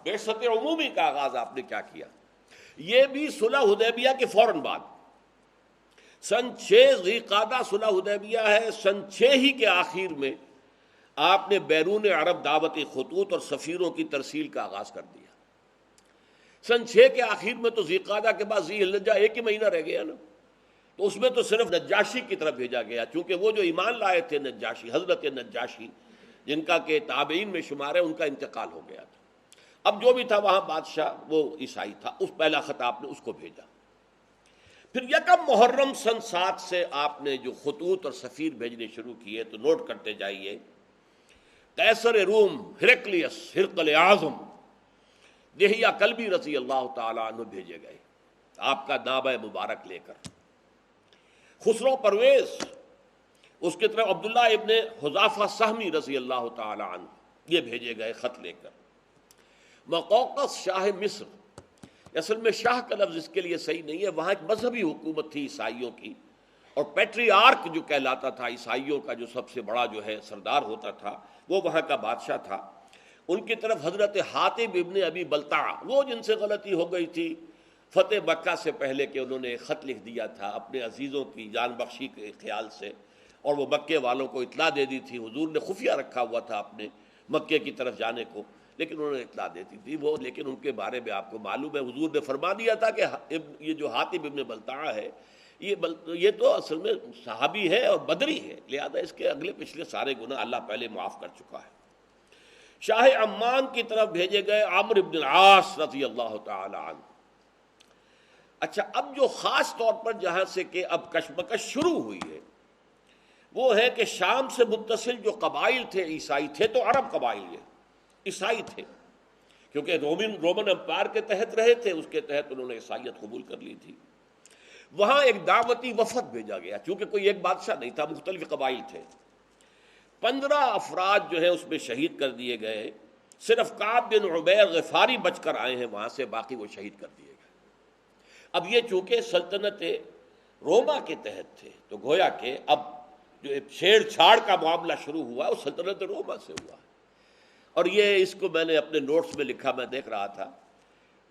بعثت عمومی کا آغاز آپ نے کیا کیا؟ یہ بھی صلح حدیبیہ کے فوراً بعد، سن 6 ذی قعدہ صلح حدیبیہ ہے، سن 6 ہی کے آخر میں آپ نے بیرون عرب دعوتی خطوط اور سفیروں کی ترسیل کا آغاز کر دیا۔ سن 6 کے آخر میں تو ذی قعدہ کے بعد ذی الحجہ ایک ہی مہینہ رہ گیا نا، تو اس میں تو صرف نجاشی کی طرف بھیجا گیا، چونکہ وہ جو ایمان لائے تھے نجاشی، حضرت نجاشی جن کا کہ تابعین میں شمار ہے، ان کا انتقال ہو گیا تھا۔ اب جو بھی تھا وہاں بادشاہ وہ عیسائی تھا، اس پہلا خط آپ نے اس کو بھیجا۔ پھر یکم محرم سن 7 سے آپ نے جو خطوط اور سفیر بھیجنے شروع کیے، تو نوٹ کرتے جائیے، قیصر روم ہرقلیس، ہرقل اعظم، دہیہ کلبی رضی اللہ تعالیٰ عنہ بھیجے گئے آپ کا نامہ مبارک لے کر۔ خسرو پرویز، اس کی طرف عبداللہ ابن حذافہ سہمی رضی اللہ تعالیٰ عنہ، یہ بھیجے گئے خط لے کر۔ مقوقس شاہ مصر، اصل میں شاہ کا لفظ اس کے لیے صحیح نہیں ہے، وہاں ایک مذہبی حکومت تھی عیسائیوں کی، اور پیٹریارک جو کہلاتا تھا عیسائیوں کا، جو سب سے بڑا جو ہے سردار ہوتا تھا، وہ وہاں کا بادشاہ تھا۔ ان کی طرف حضرت حاتب ابن ابی بلتع، وہ جن سے غلطی ہو گئی تھی فتح مکہ سے پہلے کہ انہوں نے ایک خط لکھ دیا تھا اپنے عزیزوں کی جان بخشی کے خیال سے، اور وہ مکے والوں کو اطلاع دے دی تھی، حضور نے خفیہ رکھا ہوا تھا اپنے مکے کی طرف جانے کو، لیکن انہوں نے اطلاع دے دی تھی وہ، لیکن ان کے بارے میں آپ کو معلوم ہے حضور نے فرما دیا تھا کہ یہ جو حاتب ابن بلتع ہے یہ تو اصل میں صحابی ہے اور بدری ہے، لہذا اس کے اگلے پچھلے سارے گناہ اللہ پہلے معاف کر چکا ہے۔ شاہ عمان کی طرف بھیجے گئے عمرو بن العاص رضی اللہ تعالی عنہ۔ اچھا، اب جو خاص طور پر جہاں سے کہ اب کشمکش شروع ہوئی ہے وہ ہے کہ شام سے متصل جو قبائل تھے عیسائی تھے، تو عرب قبائل یہ عیسائی تھے، کیونکہ رومن امپائر کے تحت رہے تھے، اس کے تحت انہوں نے عیسائیت قبول کر لی تھی۔ وہاں ایک دعوتی وفد بھیجا گیا، چونکہ کوئی ایک بادشاہ نہیں تھا، مختلف قبائل تھے۔ 15 افراد جو ہے اس میں شہید کر دیے گئے، صرف کعب بن عبیر غفاری بچ کر آئے ہیں وہاں سے، باقی وہ شہید کر دیے گئے۔ اب یہ چونکہ سلطنت روما کے تحت تھے، تو گویا کہ اب جو چھیڑ چھاڑ کا معاملہ شروع ہوا وہ سلطنت روما سے ہوا، اور یہ اس کو میں نے اپنے نوٹس میں لکھا، میں دیکھ رہا تھا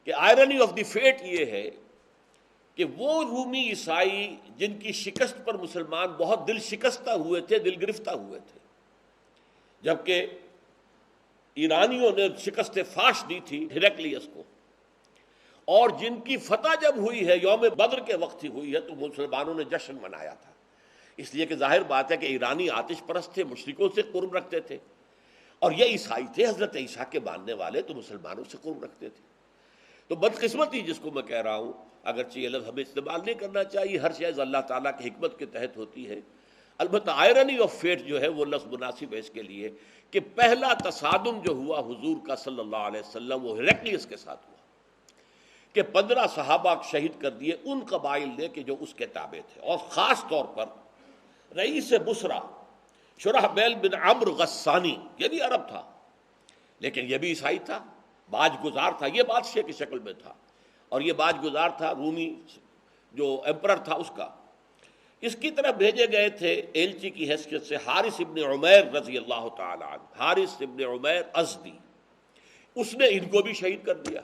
کہ آئرنی آف دی فیٹ یہ ہے کہ وہ رومی عیسائی جن کی شکست پر مسلمان بہت دل شکستہ ہوئے تھے، دل گرفتہ ہوئے تھے، جبکہ ایرانیوں نے شکست فاش دی تھی ہرقلیس کو، اور جن کی فتح جب ہوئی ہے یوم بدر کے وقت ہی ہوئی ہے، تو مسلمانوں نے جشن منایا تھا، اس لیے کہ ظاہر بات ہے کہ ایرانی آتش پرست تھے، مشرکوں سے قرب رکھتے تھے، اور یہ عیسائی تھے حضرت عیسیٰ کے ماننے والے، تو مسلمانوں سے قرب رکھتے تھے۔ تو بدقسمتی جس کو میں کہہ رہا ہوں، اگرچہ یہ لفظ ہمیں استعمال نہیں کرنا چاہیے، ہر چیز اللہ تعالیٰ کی حکمت کے تحت ہوتی ہے، البتہ آئرنی آف فیٹ جو ہے وہ لفظ مناسب ہے اس کے لیے کہ پہلا تصادم جو ہوا حضور کا صلی اللہ علیہ وسلم وہ ہرقلیس کے ساتھ ہوا، کہ 15 صحابہ شہید کر دیے ان قبائل نے کہ جو اس کے تابع تھے، اور خاص طور پر رئیس بصرہ شرحبیل بن عمرو غسانی، یہ بھی عرب تھا لیکن یہ بھی عیسائی تھا، باج گزار تھا، یہ بادشاہ کی شکل میں تھا، اور یہ باج گزار تھا رومی جو ایمپرر تھا اس کا۔ اس کی طرف بھیجے گئے تھے ایلچی کی حیثیت سے حارث ابن عمیر رضی اللہ تعالی عنہ، حارث ابن عمیر ازدی، اس نے ان کو بھی شہید کر دیا۔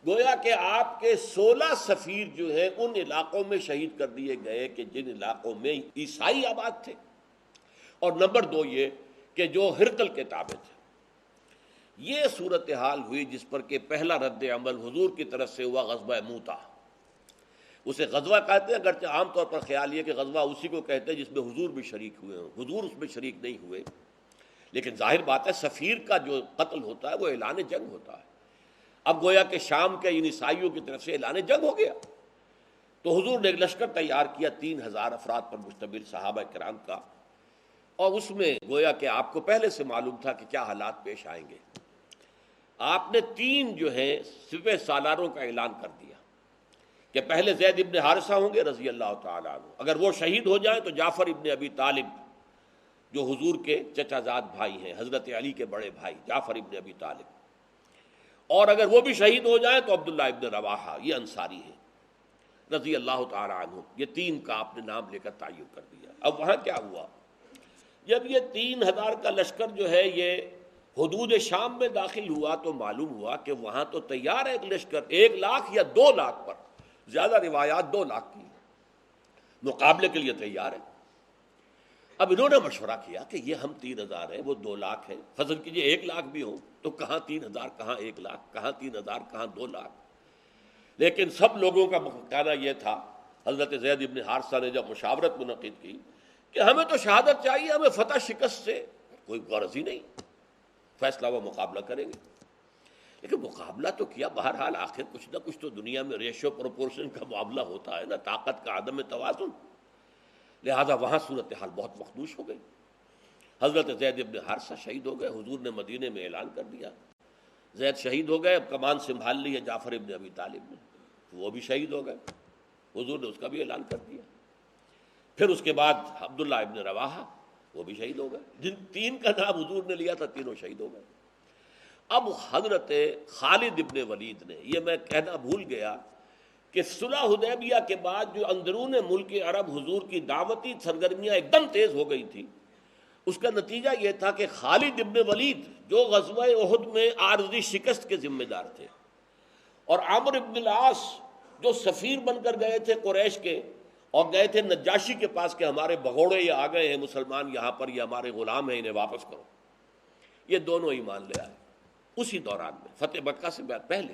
گویا کہ آپ کے 16 سفیر جو ہے ان علاقوں میں شہید کر دیے گئے کہ جن علاقوں میں عیسائی آباد تھے، اور نمبر 2 یہ کہ جو ہرقل کے تابع تھے۔ یہ صورتحال ہوئی جس پر کہ پہلا رد عمل حضور کی طرف سے ہوا غزوہ موتا۔ اسے غزوہ کہتے ہیں، اگرچہ عام طور پر خیال یہ کہ غزوہ اسی کو کہتے ہیں جس میں حضور بھی شریک ہوئے ہوں، حضور اس میں شریک نہیں ہوئے، لیکن ظاہر بات ہے سفیر کا جو قتل ہوتا ہے وہ اعلان جنگ ہوتا ہے۔ اب گویا کہ شام کے ان عیسائیوں کی طرف سے اعلان جنگ ہو گیا، تو حضور نے ایک لشکر تیار کیا 3000 افراد پر مشتمل صحابہ کرام کا، اور اس میں گویا کہ آپ کو پہلے سے معلوم تھا کہ کیا حالات پیش آئیں گے۔ آپ نے 3 جو ہیں سپہ سالاروں کا اعلان کر دیا کہ پہلے زید ابن حارثہ ہوں گے رضی اللہ تعالیٰ عنہ، اگر وہ شہید ہو جائیں تو جعفر ابن ابی طالب جو حضور کے چچا زاد بھائی ہیں، حضرت علی کے بڑے بھائی جعفر ابن ابی طالب، اور اگر وہ بھی شہید ہو جائیں تو عبداللہ ابن رواحہ، یہ انصاری ہیں رضی اللہ تعالیٰ عنہ۔ یہ 3 کا آپ نے نام لے کر تعین کر دیا۔ اب وہاں کیا ہوا، جب یہ 3000 کا لشکر جو ہے یہ حدود شام میں داخل ہوا تو معلوم ہوا کہ وہاں تو تیار ہے ایک لشکر 1,00,000 یا 2,00,000 پر، زیادہ روایات 2,00,000 کی، مقابلے کے لیے تیار ہے۔ اب انہوں نے مشورہ کیا کہ یہ ہم 3,000 ہیں، وہ 2,00,000 ہیں، فرض کیجیے 1,00,000 بھی ہوں تو کہاں 3,000 کہاں 1,00,000، کہاں 3,000 کہاں 2,00,000۔ لیکن سب لوگوں کا کہنا یہ تھا، حضرت زید ابن حارثہ نے جب مشاورت منعقد کی کہ ہمیں تو شہادت چاہیے، ہمیں فتح شکست سے کوئی غرض ہی نہیں، فیصلہ وہ مقابلہ کریں گے۔ لیکن مقابلہ تو کیا، بہرحال آخر کچھ نہ کچھ تو دنیا میں ریشو پروپورشن کا معاملہ ہوتا ہے نا، طاقت کا عدم توازن، لہذا وہاں صورتحال بہت مخدوش ہو گئی۔ حضرت زید ابن حارثہ شہید ہو گئے، حضور نے مدینے میں اعلان کر دیا زید شہید ہو گئے، اب کمان سنبھال لی ہے جعفر ابن ابی طالب نے، وہ بھی شہید ہو گئے، حضور نے اس کا بھی اعلان کر دیا۔ پھر اس کے بعد عبداللہ ابن رواحہ وہ بھی شہید ہو گئے، جن 3 کا نام حضور نے لیا تھا تینوں شہید ہو گئے۔ اب حضرت خالد ابن ولید نے، یہ میں کہنا بھول گیا کہ صلح حدیبیہ کے بعد جو اندرون ملک عرب حضور کی دعوتی سرگرمیاں ایک دم تیز ہو گئی تھی، اس کا نتیجہ یہ تھا کہ خالد ابن ولید جو غزوہ احد میں عارضی شکست کے ذمہ دار تھے، اور عمرو ابن العاص جو سفیر بن کر گئے تھے قریش کے اور گئے تھے نجاشی کے پاس کہ ہمارے بھگوڑے یہ آ گئے ہیں مسلمان یہاں پر، یہ ہمارے غلام ہیں، انہیں واپس کرو، یہ دونوں ایمان لے آئے اسی دوران میں، فتح مکہ سے پہلے۔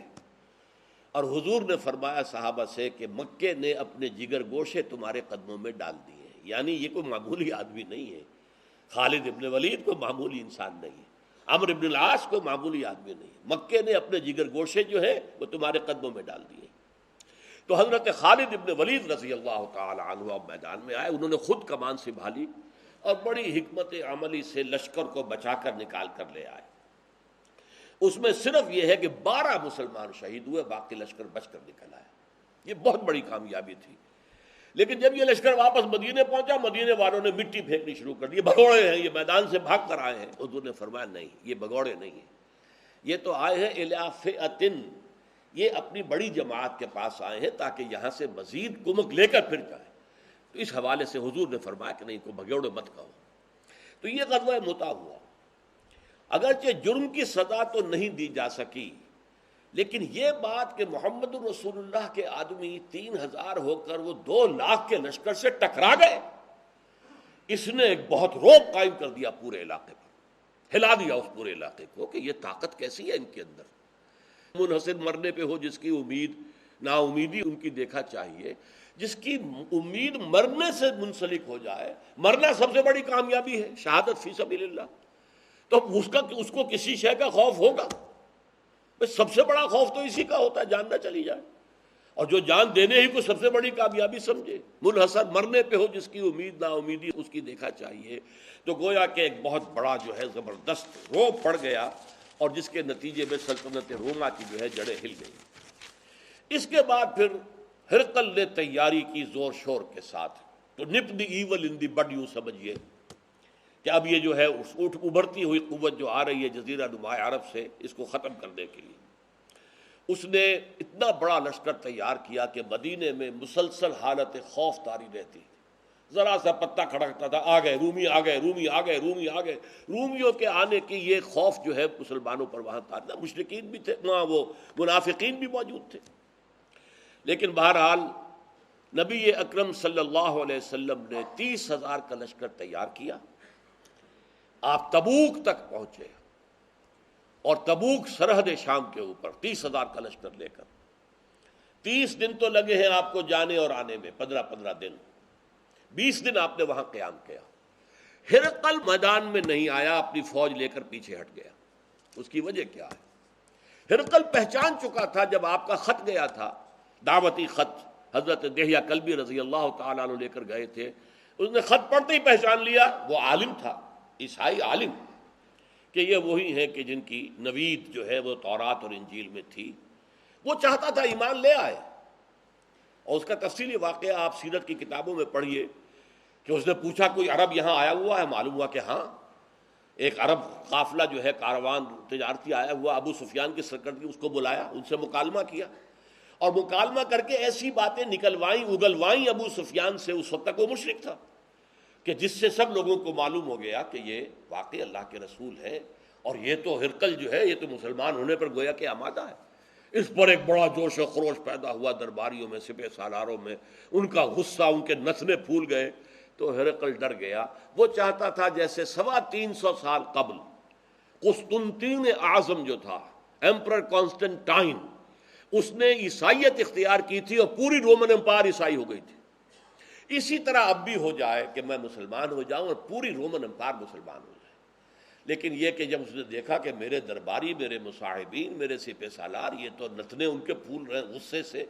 اور حضور نے فرمایا صحابہ سے کہ مکے نے اپنے جگر گوشے تمہارے قدموں میں ڈال دیے ہیں، یعنی یہ کوئی معمولی آدمی نہیں ہے، خالد ابن ولید کوئی معمولی انسان نہیں ہے، عمرو ابن العاص کوئی معمولی آدمی نہیں ہے، مکے نے اپنے جگر گوشے جو ہے وہ تمہارے قدموں میں ڈال دیے۔ تو حضرت خالد ابن ولید رضی اللہ تعالی عنہ اب میدان میں آئے، انہوں نے خود کمان سنبھالی اور بڑی حکمت عملی سے لشکر کو بچا کر نکال کر لے آئے۔ اس میں صرف یہ ہے کہ 12 مسلمان شہید ہوئے، باقی لشکر بچ کر نکل آیا، یہ بہت بڑی کامیابی تھی۔ لیکن جب یہ لشکر واپس مدینے پہنچا، مدینے والوں نے مٹی پھینکنی شروع کر دی، بھگوڑے ہیں، یہ میدان سے بھاگ کر آئے ہیں۔ حضور نے فرمایا نہیں، یہ بھگوڑے نہیں ہیں، یہ تو آئے ہیں الی فئۃ، یہ اپنی بڑی جماعت کے پاس آئے ہیں تاکہ یہاں سے مزید کمک لے کر پھر جائیں۔ تو اس حوالے سے حضور نے فرمایا کہ نہیں، کو بھگوڑے مت کہو۔ تو یہ غزوہ مؤتہ ہوا، اگرچہ جرم کی سزا تو نہیں دی جا سکی، لیکن یہ بات کہ محمد رسول اللہ کے آدمی 3,000 ہو کر وہ 2,00,000 کے لشکر سے ٹکرا گئے، اس نے ایک بہت رعب قائم کر دیا پورے علاقے پر، ہلا دیا اس پورے علاقے کو کہ یہ طاقت کیسی ہے ان کے اندر۔ منحصر مرنے پہ ہو جس کی امید، نا امیدی ان کی دیکھا چاہیے، جس کی امید مرنے سے منسلک ہو جائے، مرنا سب سے بڑی کامیابی ہے، شہادت فی سبیل اللہ، تو اس کو کسی شے کا خوف ہوگا؟ سب سے بڑا خوف تو اسی کا ہوتا ہے، جان نہ چلی جائے، اور جو جان دینے ہی کو سب سے بڑی کامیابی سمجھے، منحصر مرنے پہ ہو جس کی امید نا امیدی اس کی دیکھا چاہیے۔ تو گویا کہ ایک بہت بڑا جو ہے زبردست رعب پڑ گیا، اور جس کے نتیجے میں سلطنت روما کی جو ہے جڑیں ہل گئی۔ اس کے بعد پھر ہرقل نے تیاری کی زور شور کے ساتھ، تو نپ دی ایول ان دی بڈ، یوں سمجھیے کہ اب یہ جو ہے ابھرتی ہوئی قوت جو آ رہی ہے جزیرہ نما عرب سے، اس کو ختم کرنے کے لیے اس نے اتنا بڑا لشکر تیار کیا کہ مدینے میں مسلسل حالت خوف طاری رہتی، ذرا سا پتہ کھڑکتا تھا، آ گئے رومی، آ گئے رومی، آ گئے رومی، آ گئے۔ رومیوں کے آنے کی یہ خوف جو ہے مسلمانوں پر وہاں تھا، مشرکین بھی تھے وہاں، وہ منافقین بھی موجود تھے۔ لیکن بہرحال نبی اکرم صلی اللہ علیہ وسلم نے 30,000 کا لشکر تیار کیا، آپ تبوک تک پہنچے، اور تبوک سرحد شام کے اوپر 30,000 کا لشکر لے کر 30 دن تو لگے ہیں آپ کو جانے اور آنے میں، 15 دن، 20 دن آپ نے وہاں قیام کیا۔ ہرقل میدان میں نہیں آیا، اپنی فوج لے کر پیچھے ہٹ گیا۔ اس کی وجہ کیا ہے؟ ہرقل پہچان چکا تھا جب آپ کا خط گیا تھا، دعوتی خط حضرت دہیہ کلبی رضی اللہ تعالیٰ عنہ لے کر گئے تھے، اس نے خط پڑھتے ہی پہچان لیا، وہ عالم تھا، عیسائی عالم، کہ یہ وہی ہیں کہ جن کی نوید جو ہے وہ تورات اور انجیل میں تھی۔ وہ چاہتا تھا ایمان لے آئے، اور اس کا تفصیلی واقعہ آپ سیرت کی کتابوں میں پڑھیے کہ اس نے پوچھا کوئی عرب یہاں آیا ہوا ہے؟ معلوم ہوا کہ ہاں، ایک عرب قافلہ جو ہے کاروان تجارتی آیا ہوا، ابو سفیان کی سرکردگی، اس کو بلایا، ان سے مکالمہ کیا، اور مکالمہ کر کے ایسی باتیں نکلوائیں اگلوائیں ابو سفیان سے، اس وقت تک وہ مشرک تھا، کہ جس سے سب لوگوں کو معلوم ہو گیا کہ یہ واقعی اللہ کے رسول ہے، اور یہ تو ہرقل جو ہے یہ تو مسلمان ہونے پر گویا کہ آمادہ ہے۔ اس پر ایک بڑا جوش و خروش پیدا ہوا درباریوں میں، سپہ سالاروں میں، ان کا غصہ، ان کے نتنے پھول گئے۔ تو ہرقل ڈر گیا، وہ چاہتا تھا جیسے 325 سال قبل قسطنطین اعظم جو تھا، ایمپرر کانسٹنٹائن، اس نے عیسائیت اختیار کی تھی اور پوری رومن امپائر عیسائی ہو گئی تھی۔ اسی طرح اب بھی ہو جائے کہ میں مسلمان ہو جاؤں اور پوری رومن امپائر مسلمان ہو جائے۔ لیکن یہ کہ جب اس نے دیکھا کہ میرے درباری، میرے مصاحبین، میرے سپہ سالار یہ تو نتنے ان کے پھول رہے غصے سے،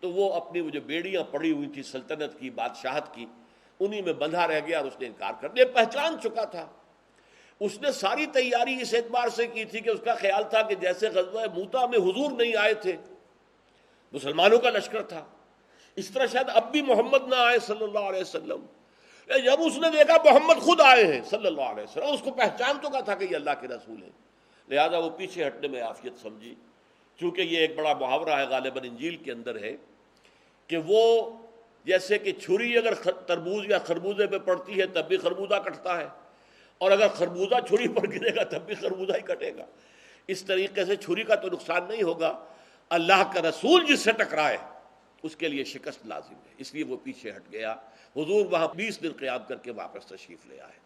تو وہ اپنی وہ جو بیڑیاں پڑی ہوئی تھی سلطنت کی، بادشاہت کی، انہی میں بندھا رہ گیا اور اس نے انکار کر دیا۔ پہچان چکا تھا، اس نے ساری تیاری اس اعتبار سے کی تھی کہ اس کا خیال تھا کہ جیسے غزوہ موتا میں حضور نہیں آئے تھے، مسلمانوں کا لشکر تھا، اس طرح شاید اب بھی محمد نہ آئے صلی اللہ علیہ وسلم۔ جب اس نے دیکھا محمد خود آئے ہیں صلی اللہ علیہ وسلم، اس کو پہچان چکا تھا کہ یہ اللہ کے رسول ہیں، لہذا وہ پیچھے ہٹنے میں عافیت سمجھی۔ چونکہ یہ ایک بڑا محاورہ ہے غالباً انجیل کے اندر ہے کہ وہ جیسے کہ چھری اگر تربوز یا خربوزے پہ پڑتی ہے تب بھی خربوزہ کٹتا ہے، اور اگر خربوزہ چھری پر گرے گا تب بھی خربوزہ ہی کٹے گا۔ اس طریقے سے چھری کا تو نقصان نہیں ہوگا، اللہ کا رسول جس سے ٹکرائے اس کے لیے شکست لازم ہے، اس لیے وہ پیچھے ہٹ گیا۔ حضور وہاں 20 دن قیام کر کے واپس تشریف لے آئے۔